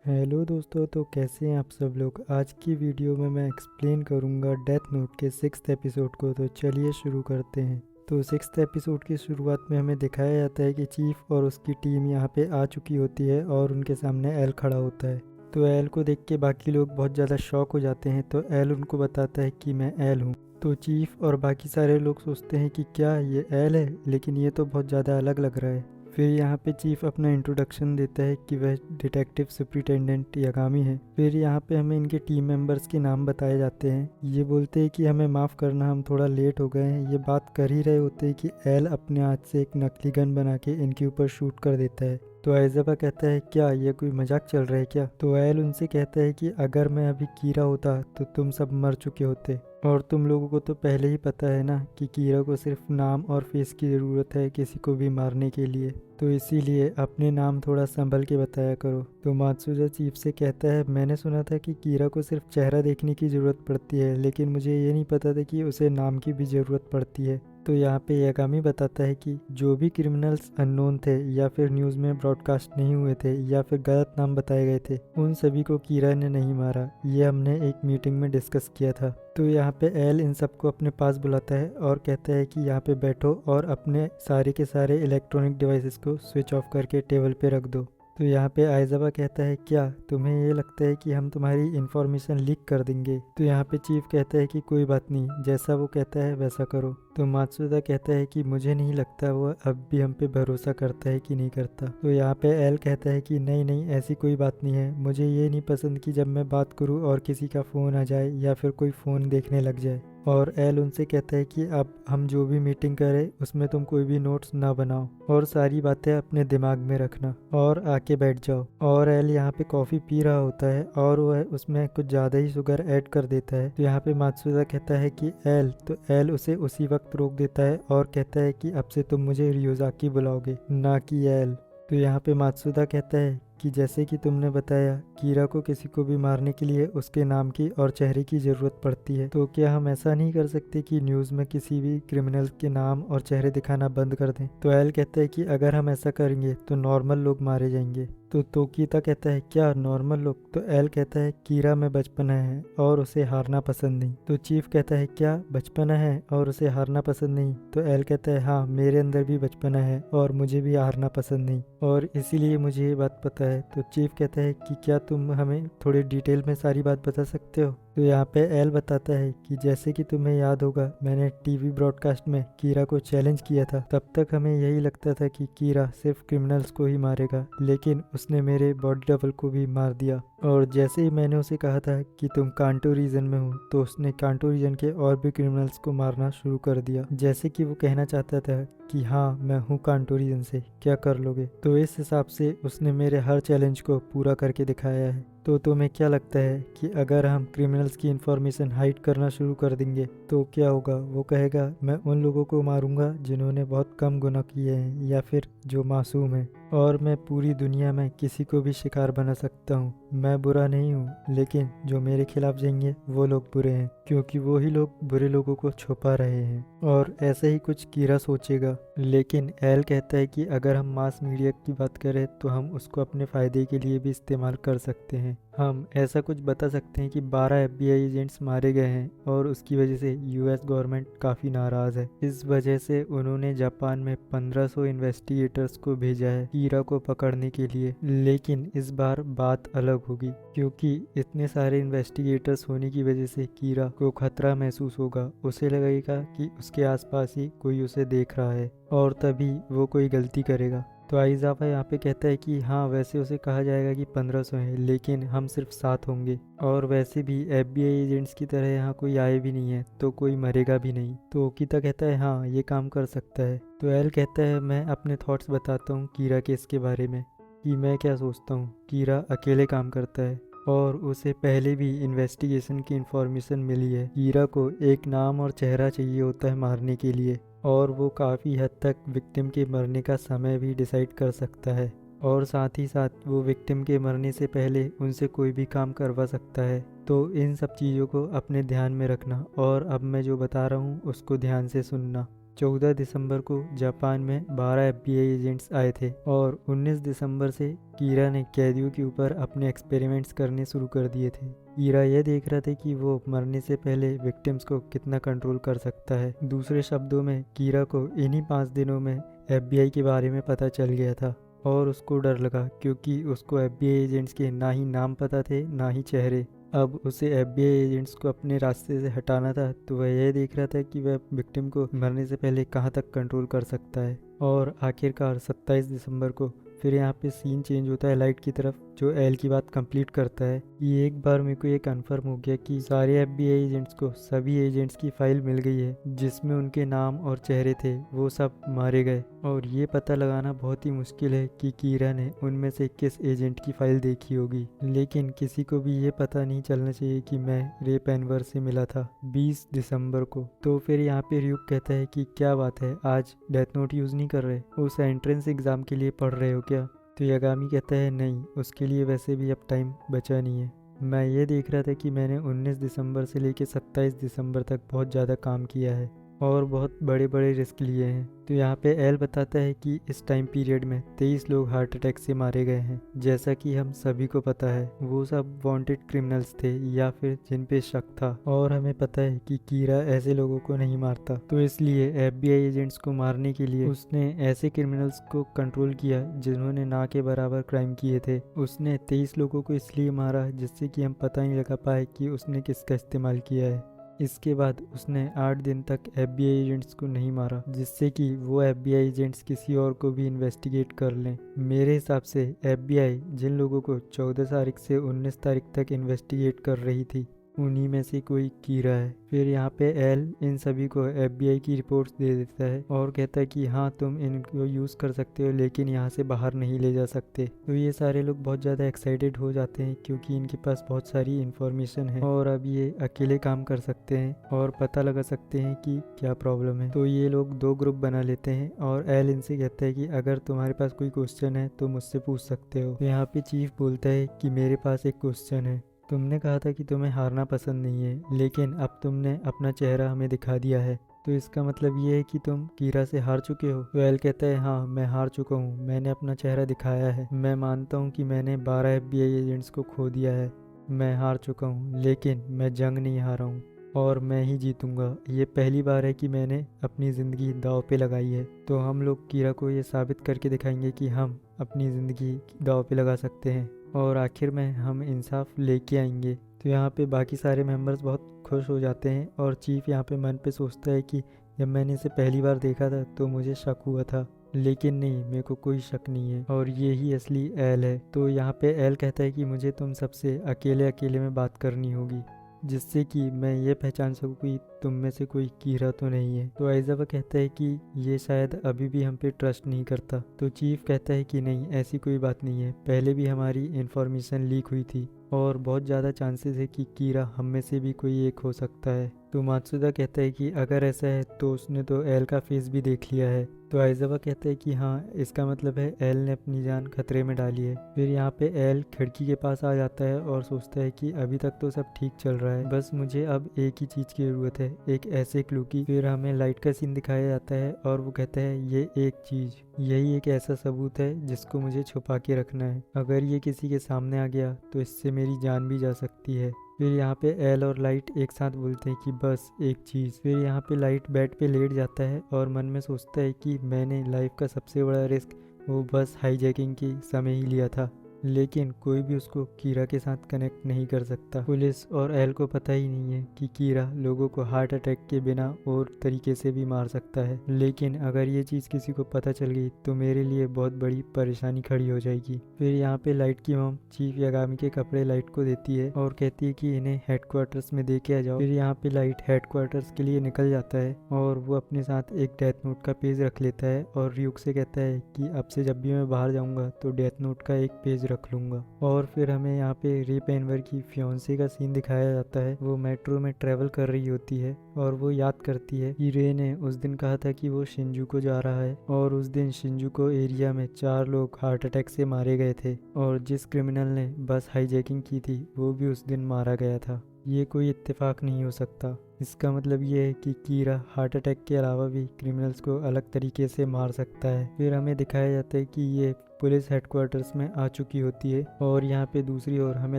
Hello दोस्तों, तो कैसे हैं आप सब लोग। आज की वीडियो में मैं एक्सप्लेन करूंगा डेथ नोट के 6th एपिसोड को। तो चलिए शुरू करते हैं। तो 6th एपिसोड की शुरुआत में हमें दिखाया जाता है कि चीफ और उसकी टीम यहाँ पे आ चुकी होती है और उनके सामने एल खड़ा होता है। तो एल को देख के बाकी लोग बहुत ज़्यादा शॉक हो जाते हैं। तो एल उनको बताता है कि मैं एल हूँ। तो चीफ और बाकी सारे लोग सोचते हैं कि क्या ये एल है, लेकिन ये तो बहुत ज़्यादा अलग लग रहा है। फिर यहाँ पे चीफ अपना इंट्रोडक्शन देता है कि वह डिटेक्टिव सुपरिटेंडेंट यागामी है। फिर यहाँ पे हमें इनके टीम मेंबर्स के नाम बताए जाते हैं। ये बोलते हैं कि हमें माफ़ करना, हम थोड़ा लेट हो गए हैं। ये बात कर ही रहे होते हैं कि एल अपने हाथ से एक नकली गन बना के इनके ऊपर शूट कर देता है। तो आइज़ाबा कहता है क्या ये कोई मजाक चल रहा है क्या। तो एल उनसे कहता है कि अगर मैं अभी कीरा होता तो तुम सब मर चुके होते, और तुम लोगों को तो पहले ही पता है ना कि कीरा को सिर्फ नाम और फेस की ज़रूरत है किसी को भी मारने के लिए। तो इसीलिए अपने नाम थोड़ा संभल के बताया करो। तो मात्सुजा चीफ से कहता है मैंने सुना था कि कीरा को सिर्फ चेहरा देखने की ज़रूरत पड़ती है, लेकिन मुझे ये नहीं पता था कि उसे नाम की भी ज़रूरत पड़ती है। तो यहाँ पे यागामी बताता है कि जो भी क्रिमिनल्स अननोन थे या फिर न्यूज़ में ब्रॉडकास्ट नहीं हुए थे या फिर गलत नाम बताए गए थे, उन सभी को कीरा ने नहीं मारा। ये हमने एक मीटिंग में डिस्कस किया था। तो यहाँ पे एल इन सबको अपने पास बुलाता है और कहता है कि यहाँ पे बैठो और अपने सारे के सारे इलेक्ट्रॉनिक डिवाइसेस को स्विच ऑफ करके टेबल पे रख दो। तो यहाँ पे आइज़ाबा कहता है क्या तुम्हें ये लगता है कि हम तुम्हारी इन्फॉर्मेशन लीक कर देंगे। तो यहाँ पे चीफ कहता है कि कोई बात नहीं, जैसा वो कहता है वैसा करो। तो मात्सुदा कहता है कि मुझे नहीं लगता वो अब भी हम पे भरोसा करता है कि नहीं करता। तो यहाँ पे एल कहता है कि नहीं नहीं, ऐसी कोई बात नहीं है। मुझे ये नहीं पसंद कि जब मैं बात करूँ और किसी का फ़ोन आ जाए या फिर कोई फ़ोन देखने लग जाए। और एल उनसे कहता है कि अब हम जो भी मीटिंग करें उसमें तुम कोई भी नोट्स ना बनाओ और सारी बातें अपने दिमाग में रखना और आके बैठ जाओ। और एल यहाँ पे कॉफ़ी पी रहा होता है और वह उसमें कुछ ज़्यादा ही शुगर ऐड कर देता है। तो यहाँ पे मात्सुदा कहता है कि एल, तो एल उसे उसी वक्त रोक देता है और कहता है कि अब से तुम मुझे रियोजाकी बुलाओगे, ना कि एल। तो यहाँ पे मात्सुदा कहता है कि जैसे कि तुमने बताया कीरा को किसी को भी मारने के लिए उसके नाम की और चेहरे की ज़रूरत पड़ती है, तो क्या हम ऐसा नहीं कर सकते कि न्यूज़ में किसी भी क्रिमिनल के नाम और चेहरे दिखाना बंद कर दें। तो एल कहता है कि अगर हम ऐसा करेंगे तो नॉर्मल लोग मारे जाएंगे। तो तोकीता कहता है क्या नॉर्मल लोग। तो एल कहता है कीरा में बचपना है और उसे हारना पसंद नहीं। तो चीफ कहता है क्या बचपना है और उसे हारना पसंद नहीं। तो एल कहता है हाँ, मेरे अंदर भी बचपना है और मुझे भी हारना पसंद नहीं, और इसीलिए मुझे ये बात पता है। तो चीफ कहता है कि क्या तुम हमें थोड़ी डिटेल में सारी बात बता सकते हो। तो यहाँ पे एल बताता है कि जैसे कि तुम्हें याद होगा मैंने टीवी ब्रॉडकास्ट में कीरा को चैलेंज किया था। तब तक हमें यही लगता था कि कीरा सिर्फ क्रिमिनल्स को ही मारेगा, लेकिन उसने मेरे बॉडी डबल को भी मार दिया। और जैसे ही मैंने उसे कहा था कि तुम कांटो रीजन में हो, तो उसने कांटो रीजन के और भी क्रिमिनल्स को मारना शुरू कर दिया, जैसे कि वो कहना चाहता था कि हाँ मैं हूँ कांटो रीजन से, क्या कर लोगे। तो इस हिसाब से उसने मेरे हर चैलेंज को पूरा करके दिखाया है। तो तुम्हें क्या लगता है कि अगर हम क्रिमिनल्स की इन्फॉर्मेशन हाइड करना शुरू कर देंगे तो क्या होगा। वो कहेगा मैं उन लोगों को मारूंगा जिन्होंने बहुत कम गुनाह किए हैं या फिर जो मासूम हैं, और मैं पूरी दुनिया में किसी को भी शिकार बना सकता हूँ। मैं बुरा नहीं हूँ, लेकिन जो मेरे खिलाफ जाएंगे वो लोग बुरे हैं, क्योंकि वो ही लोग बुरे लोगों को छुपा रहे हैं। और ऐसे ही कुछ कीरा सोचेगा। लेकिन एल कहता है कि अगर हम मास मीडिया की बात करें तो हम उसको अपने फ़ायदे के लिए भी इस्तेमाल कर सकते हैं। हम ऐसा कुछ बता सकते हैं कि 12 FBI एजेंट्स मारे गए हैं और उसकी वजह से US गवर्नमेंट काफ़ी नाराज़ है। इस वजह से उन्होंने जापान में 1500 इन्वेस्टिगेटर्स को भेजा है कीरा को पकड़ने के लिए। लेकिन इस बार बात अलग होगी, क्योंकि इतने सारे इन्वेस्टिगेटर्स होने की वजह से कीरा को खतरा महसूस होगा। उसे लगेगा कि उसके आसपास ही कोई उसे देख रहा है और तभी वो कोई गलती करेगा। तो आइज़ावा यहाँ पे कहता है कि हाँ वैसे उसे कहा जाएगा कि 1500 है, लेकिन हम सिर्फ 7 होंगे, और वैसे भी FBI एजेंट्स की तरह यहाँ कोई आए भी नहीं है तो कोई मरेगा भी नहीं। तो ओकिता कहता है हाँ ये काम कर सकता है। तो एल कहता है मैं अपने थॉट्स बताता हूँ कीरा केस के बारे में, कि मैं क्या सोचता हूँ। कीरा अकेले काम करता है और उसे पहले भी इन्वेस्टिगेशन की इन्फॉर्मेशन मिली है। कीरा को एक नाम और चेहरा चाहिए होता है मारने के लिए, और वो काफ़ी हद तक विक्टिम के मरने का समय भी डिसाइड कर सकता है, और साथ ही साथ वो विक्टिम के मरने से पहले उनसे कोई भी काम करवा सकता है। तो इन सब चीज़ों को अपने ध्यान में रखना, और अब मैं जो बता रहा हूँ उसको ध्यान से सुनना। 14 दिसंबर को जापान में 12 FBI एजेंट्स आए थे और 19 दिसंबर से कीरा ने कैदियों के ऊपर अपने एक्सपेरिमेंट्स करने शुरू कर दिए थे। कीरा यह देख रहा था कि वो मरने से पहले विक्टिम्स को कितना कंट्रोल कर सकता है। दूसरे शब्दों में कीरा को इन्हीं 5 दिनों में FBI के बारे में पता चल गया था और उसको डर लगा क्योंकि उसको FBI एजेंट्स के ना ही नाम पता थे ना ही चेहरे। अब उसे FBI एजेंट्स को अपने रास्ते से हटाना था, तो वह यह देख रहा था कि वह विक्टिम को मरने से पहले कहाँ तक कंट्रोल कर सकता है। और आखिरकार 27 दिसंबर को फिर यहाँ पे सीन चेंज होता है लाइट की तरफ, जो एल की बात कंप्लीट करता है। ये एक बार मेरे को ये कंफर्म हो गया कि सारे FBI एजेंट्स को सभी एजेंट्स की फाइल मिल गई है जिसमें उनके नाम और चेहरे थे, वो सब मारे गए। और ये पता लगाना बहुत ही मुश्किल है कि कीरा ने उनमें से किस एजेंट की फाइल देखी होगी, लेकिन किसी को भी ये पता नहीं चलना चाहिए कि मैं रे पेनवर से मिला था 20 दिसंबर को। तो फिर यहाँ पे ryuk कहता है कि क्या बात है, आज डेथ नोट यूज़ नहीं कर रहे, उस एंट्रेंस एग्ज़ाम के लिए पढ़ रहे हो क्या? तो यागामी कहता है नहीं, उसके लिए वैसे भी अब टाइम बचा नहीं है। मैं ये देख रहा था कि मैंने 19 दिसंबर से लेकर 27 दिसंबर तक बहुत ज़्यादा काम किया है और बहुत बड़े बड़े रिस्क लिए हैं। तो यहाँ पे एल बताता है कि इस टाइम पीरियड में 23 लोग हार्ट अटैक से मारे गए हैं। जैसा कि हम सभी को पता है वो सब वांटेड क्रिमिनल्स थे या फिर जिन पे शक था, और हमें पता है कि कीरा ऐसे लोगों को नहीं मारता। तो इसलिए FBI एजेंट्स को मारने के लिए उसने ऐसे क्रिमिनल्स को कंट्रोल किया जिन्होंने ना के बराबर क्राइम किए थे। उसने 23 लोगों को इसलिए मारा जिससे कि हम पता नहीं लगा पाए कि उसने किसका इस्तेमाल किया है। इसके बाद उसने 8 दिन तक FBI एजेंट्स को नहीं मारा जिससे कि वो FBI एजेंट्स किसी और को भी इन्वेस्टिगेट कर लें। मेरे हिसाब से FBI जिन लोगों को 14 तारीख से 19 तारीख तक इन्वेस्टिगेट कर रही थी उन्हीं में से कोई कीरा है। फिर यहाँ पे एल इन सभी को FBI की रिपोर्ट्स दे देता है और कहता है कि हाँ तुम इनको यूज़ कर सकते हो लेकिन यहाँ से बाहर नहीं ले जा सकते। तो ये सारे लोग बहुत ज़्यादा एक्साइटेड हो जाते हैं क्योंकि इनके पास बहुत सारी इन्फॉर्मेशन है और अब ये अकेले काम कर सकते हैं और पता लगा सकते हैं कि क्या प्रॉब्लम है। तो ये लोग 2 ग्रुप बना लेते हैं और एल इनसे कहता है कि अगर तुम्हारे पास कोई क्वेश्चन है तो मुझसे पूछ सकते हो। तो यहाँ पे चीफ बोलता है कि मेरे पास एक क्वेश्चन है, तुमने कहा था कि तुम्हें हारना पसंद नहीं है लेकिन अब तुमने अपना चेहरा हमें दिखा दिया है, तो इसका मतलब ये है कि तुम कीरा से हार चुके हो? तो एल कहता है हाँ मैं हार चुका हूँ, मैंने अपना चेहरा दिखाया है। मैं मानता हूँ कि मैंने 12 FBI एजेंट्स को खो दिया है, मैं हार चुका हूँ लेकिन मैं जंग नहीं हारा हूँ और मैं ही जीतूंगा। ये पहली बार है कि मैंने अपनी ज़िंदगी दांव पे लगाई है। तो हम लोग कीरा को ये साबित करके दिखाएंगे कि हम अपनी ज़िंदगी दांव पे लगा सकते हैं और आखिर में हम इंसाफ लेके आएंगे। तो यहाँ पे बाकी सारे मेंबर्स बहुत खुश हो जाते हैं और चीफ यहाँ पे मन पे सोचता है कि जब मैंने इसे पहली बार देखा था तो मुझे शक हुआ था, लेकिन नहीं, मेरे को कोई शक नहीं है और ये ही असली एल है। तो यहाँ पे एल कहता है कि मुझे तुम सबसे अकेले अकेले में बात करनी होगी जिससे कि मैं ये पहचान सकूँ कि तुम में से कोई कीरा तो नहीं है। तो आइज़ावा कहता है कि ये शायद अभी भी हम पे ट्रस्ट नहीं करता। तो चीफ कहता है कि नहीं, ऐसी कोई बात नहीं है, पहले भी हमारी इन्फॉर्मेशन लीक हुई थी और बहुत ज़्यादा चांसेस है कि कीरा हम में से भी कोई एक हो सकता है। तो मात्सुदा कहता है कि अगर ऐसा है तो उसने तो एल का फेस भी देख लिया है। तो आइज़ावा कहता है कि हाँ, इसका मतलब है एल ने अपनी जान खतरे में डाली है। फिर यहाँ पे एल खिड़की के पास आ जाता है और सोचता है कि अभी तक तो सब ठीक चल रहा है, बस मुझे अब एक ही चीज़ की ज़रूरत है, एक ऐसे क्लू की। फिर हमें लाइट का सीन दिखाया जाता है और वो कहता है ये एक चीज़, यही एक ऐसा सबूत है जिसको मुझे छुपा के रखना है, अगर ये किसी के सामने आ गया तो इससे मेरी जान भी जा सकती है। फिर यहाँ पे एल और लाइट एक साथ बोलते हैं कि बस एक चीज़। फिर यहाँ पे लाइट बेड पे लेट जाता है और मन में सोचता है कि मैंने लाइफ का सबसे बड़ा रिस्क वो बस हाईजैकिंग के समय ही लिया था, लेकिन कोई भी उसको कीरा के साथ कनेक्ट नहीं कर सकता। पुलिस और एल को पता ही नहीं है कि कीरा लोगों को हार्ट अटैक के बिना और तरीके से भी मार सकता है, लेकिन अगर ये चीज़ किसी को पता चल गई तो मेरे लिए बहुत बड़ी परेशानी खड़ी हो जाएगी। फिर यहाँ पे लाइट की मॉम चीफ यागामी के कपड़े लाइट को देती है और कहती है कि इन्हें हेडक्वार्टर्स में दे के आ जाओ। फिर यहाँ पे लाइट हेडक्वार्टर्स के लिए निकल जाता है और वो अपने साथ एक डेथ नोट का पेज रख लेता है और ryuk से कहता है कि अब से जब भी मैं बाहर जाऊंगा तो डेथ नोट का एक पेज रख लूंगा। और फिर हमें यहाँ पे रे पेनवर की फियोंसे का सीन दिखाया जाता है। वो मेट्रो में ट्रेवल कर रही होती है और वो याद करती है कि रे ने उस दिन कहा था कि वो शिंजुको जा रहा है और उस दिन शिंजुको एरिया में 4 लोग हार्ट अटैक से मारे गए थे और जिस क्रिमिनल ने बस हाईजैकिंग की थी वो भी उस दिन मारा गया था। ये कोई इत्तेफाक नहीं हो सकता। इसका मतलब ये है कि कीरा हार्ट अटैक के अलावा भी क्रिमिनल्स को अलग तरीके से मार सकता है। फिर हमें दिखाया जाता है कि ये पुलिस हेडक्वार्टर्स में आ चुकी होती है और यहाँ पे दूसरी ओर हमें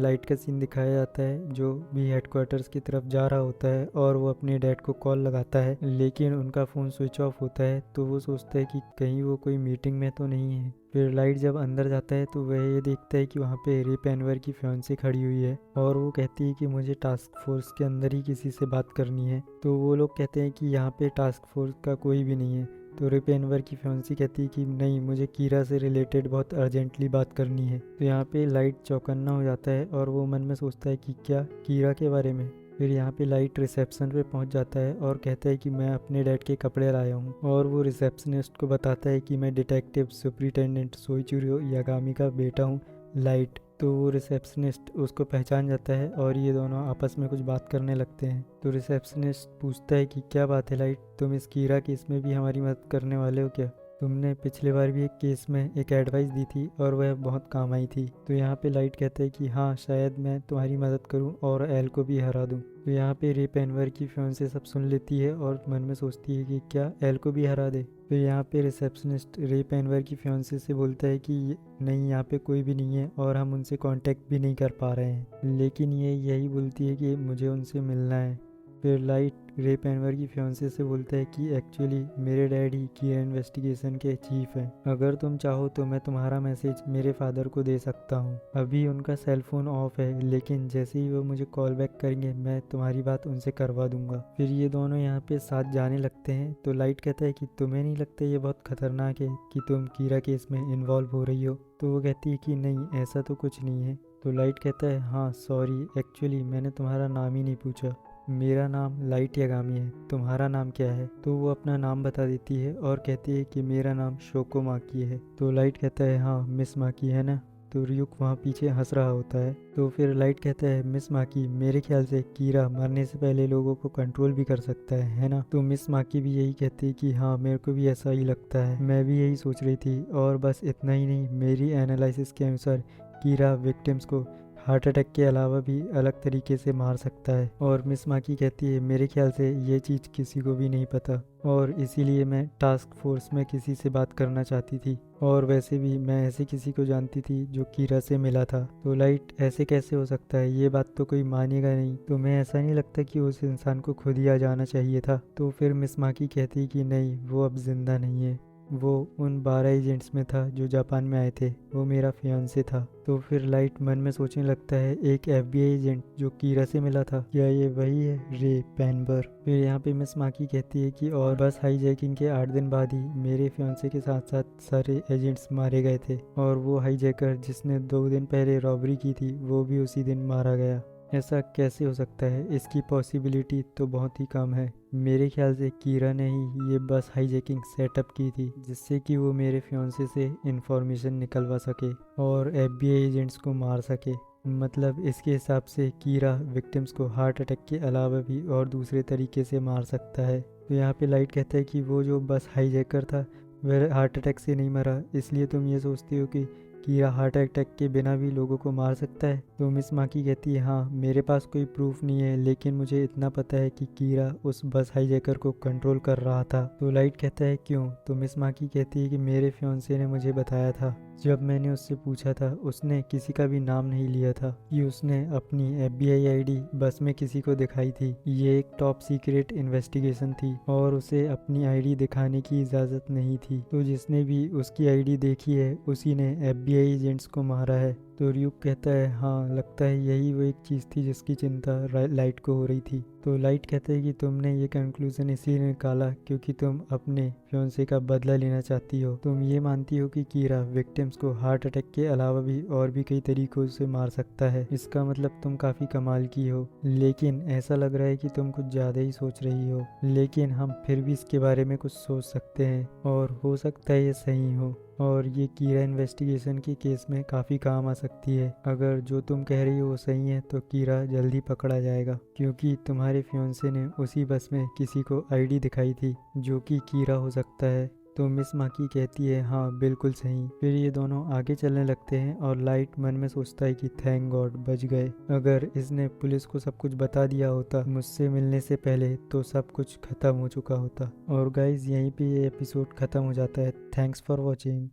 लाइट का सीन दिखाया जाता है जो भी हेडक्वार्टर्स की तरफ जा रहा होता है और वो अपने डैड को कॉल लगाता है, लेकिन उनका फ़ोन स्विच ऑफ होता है। तो वो सोचता है कि कहीं वो कोई मीटिंग में तो नहीं है। फिर लाइट जब अंदर जाता है तो वह ये देखता है कि वहाँ पे रिप एनवर की फियांसी खड़ी हुई है और वो कहती है कि मुझे टास्क फोर्स के अंदर ही किसी से बात करनी है। तो वो लोग कहते हैं कि यहाँ पे टास्क फोर्स का कोई भी नहीं है। तो रिप एनवर की फियांसी कहती है कि नहीं, मुझे कीरा से रिलेटेड बहुत अर्जेंटली बात करनी है। तो यहाँ पे लाइट चौकन्ना हो जाता है और वो मन में सोचता है कि क्या कीरा के बारे में। फिर यहाँ पे लाइट रिसेप्शन पे पहुँच जाता है और कहता है कि मैं अपने डैड के कपड़े लाया हूँ और वो रिसेप्शनिस्ट को बताता है कि मैं डिटेक्टिव सुपरिटेंडेंट सोइचिरो यागामी का बेटा हूँ लाइट। तो वो रिसेप्शनिस्ट उसको पहचान जाता है और ये दोनों आपस में कुछ बात करने लगते हैं। तो रिसेप्शनिस्ट पूछता है कि क्या बात है लाइट, तुम इस कीरा केस में भी हमारी मदद करने वाले हो क्या? तुमने पिछले बार भी एक केस में एक एडवाइस दी थी और वह बहुत काम आई थी। तो यहाँ पे लाइट कहता है कि हाँ, शायद मैं तुम्हारी मदद करूँ और एल को भी हरा दूँ। तो यहाँ पे रिप एनवर की फियांसी सब सुन लेती है और मन में सोचती है कि क्या एल को भी हरा दे। तो यहाँ पे रिसेप्शनिस्ट रिप एनवर की फियांसी से बोलता है कि नहीं, यहाँ पे कोई भी नहीं है और हम उनसे कांटेक्ट भी नहीं कर पा रहे हैं, लेकिन ये यही बोलती है कि मुझे उनसे मिलना है। फिर लाइट रिप एनवर की फियांसी से बोलता है कि एक्चुअली मेरे डैडी कीरा इन्वेस्टिगेशन के चीफ हैं, अगर तुम चाहो तो मैं तुम्हारा मैसेज मेरे फादर को दे सकता हूँ। अभी उनका सेल फोन ऑफ है, लेकिन जैसे ही वो मुझे कॉल बैक करेंगे मैं तुम्हारी बात उनसे करवा दूंगा। फिर ये दोनों यहाँ पे साथ जाने लगते हैं। तो लाइट कहता है कि तुम्हें नहीं लगता ये बहुत खतरनाक है कि तुम कीरा केस में इन्वॉल्व हो रही हो? तो वो कहती है कि नहीं, ऐसा तो कुछ नहीं है। तो लाइट कहता है हाँ सॉरी, एक्चुअली मैंने तुम्हारा नाम ही नहीं पूछा। मेरा नाम लाइट यागामी है, तुम्हारा नाम क्या है? तो वो अपना नाम बता देती है और कहती है कि मेरा नाम शोको माकी है। तो लाइट कहता है हाँ मिस माकी है ना? तो रियुक वहाँ पीछे हंस रहा होता है। तो फिर लाइट कहता है मिस माकी, मेरे ख्याल से कीरा मरने से पहले लोगों को कंट्रोल भी कर सकता है ना? तो मिस माकी भी यही कहती है कि हाँ, मेरे को भी ऐसा ही लगता है, मैं भी यही सोच रही थी। और बस इतना ही नहीं, मेरी एनालिसिस के अनुसार कीरा विक्टिम्स को हार्ट अटैक के अलावा भी अलग तरीके से मार सकता है। और मिस माकी कहती है मेरे ख्याल से ये चीज़ किसी को भी नहीं पता और इसीलिए मैं टास्क फोर्स में किसी से बात करना चाहती थी, और वैसे भी मैं ऐसे किसी को जानती थी जो कीरा से मिला था। तो लाइट ऐसे कैसे हो सकता है, ये बात तो कोई मानेगा नहीं। तो मैं ऐसा नहीं लगता कि उस इंसान को खुद ही आ जाना चाहिए था। तो फिर मिस माकी कहती कि नहीं, वो अब जिंदा नहीं है, वो उन 12 एजेंट्स में था जो जापान में आए थे, वो मेरा फियांसे था। तो फिर लाइट मन में सोचने लगता है एक FBI एजेंट जो कीरा से मिला था, क्या ये वही है रे पेनबर? फिर यहाँ पे मिस माकी कहती है कि और बस हाईजैकिंग के 8 दिन बाद ही मेरे फियांसे के साथ साथ सारे एजेंट्स मारे गए थे, और वो हाईजैकर जिसने 2 दिन पहले रॉबरी की थी वो भी उसी दिन मारा गया। ऐसा कैसे हो सकता है? इसकी पॉसिबिलिटी तो बहुत ही कम है। मेरे ख्याल से कीरा ने ही ये बस हाईजैकिंग सेटअप की थी जिससे कि वो मेरे फियांसे से इंफॉर्मेशन निकलवा सके और FBI एजेंट्स को मार सके। मतलब इसके हिसाब से कीरा विक्टिम्स को हार्ट अटैक के अलावा भी और दूसरे तरीके से मार सकता है। तो यहाँ पे लाइट कहता है कि वो जो बस हाईजैकर था वह हार्ट अटैक से नहीं मरा, इसलिए तुम ये सोचती हो कि कीरा हार्ट अटैक के बिना भी लोगों को मार सकता है? तो मिस माकी कहती है हाँ, मेरे पास कोई प्रूफ नहीं है, लेकिन मुझे इतना पता है कि कीरा उस बस हाईजैकर को कंट्रोल कर रहा था। तो लाइट कहता है क्यों? तो मिस माकी कहती है कि मेरे फियांसे ने मुझे बताया था, जब मैंने उससे पूछा था उसने किसी का भी नाम नहीं लिया था, कि उसने अपनी FBI ID बस में किसी को दिखाई थी। ये एक टॉप सीक्रेट इन्वेस्टिगेशन थी और उसे अपनी ID दिखाने की इजाज़त नहीं थी। तो जिसने भी उसकी ID देखी है उसी ने FBI एजेंट्स को मारा है। तो रियुक कहता है हाँ, लगता है यही वो एक चीज़ थी जिसकी चिंता लाइट को हो रही थी। तो लाइट कहते हैं कि तुमने ये कंक्लूजन इसलिए निकाला क्योंकि तुम अपने फियांसे का बदला लेना चाहती हो। तुम ये मानती हो कि कीरा विक्टिम्स को हार्ट अटैक के अलावा भी और भी कई तरीकों से मार सकता है। इसका मतलब तुम काफ़ी कमाल की हो, लेकिन ऐसा लग रहा है कि तुम कुछ ज़्यादा ही सोच रही हो। लेकिन हम फिर भी इसके बारे में कुछ सोच सकते हैं और हो सकता है ये सही हो, और ये कीरा इन्वेस्टिगेशन के केस में काफ़ी काम आ सकती है। अगर जो तुम कह रही हो वो सही है तो कीरा जल्दी पकड़ा जाएगा, क्योंकि तुम्हारे फियांसे ने उसी बस में किसी को ID दिखाई थी जो कि कीरा हो सकता है। तो मिस माकी कहती है हाँ बिल्कुल सही। फिर ये दोनों आगे चलने लगते हैं और लाइट मन में सोचता है कि थैंक गॉड बच गए। अगर इसने पुलिस को सब कुछ बता दिया होता मुझसे मिलने से पहले तो सब कुछ खत्म हो चुका होता। और गाइज यहीं पे ये एपिसोड खत्म हो जाता है। Thanks for watching.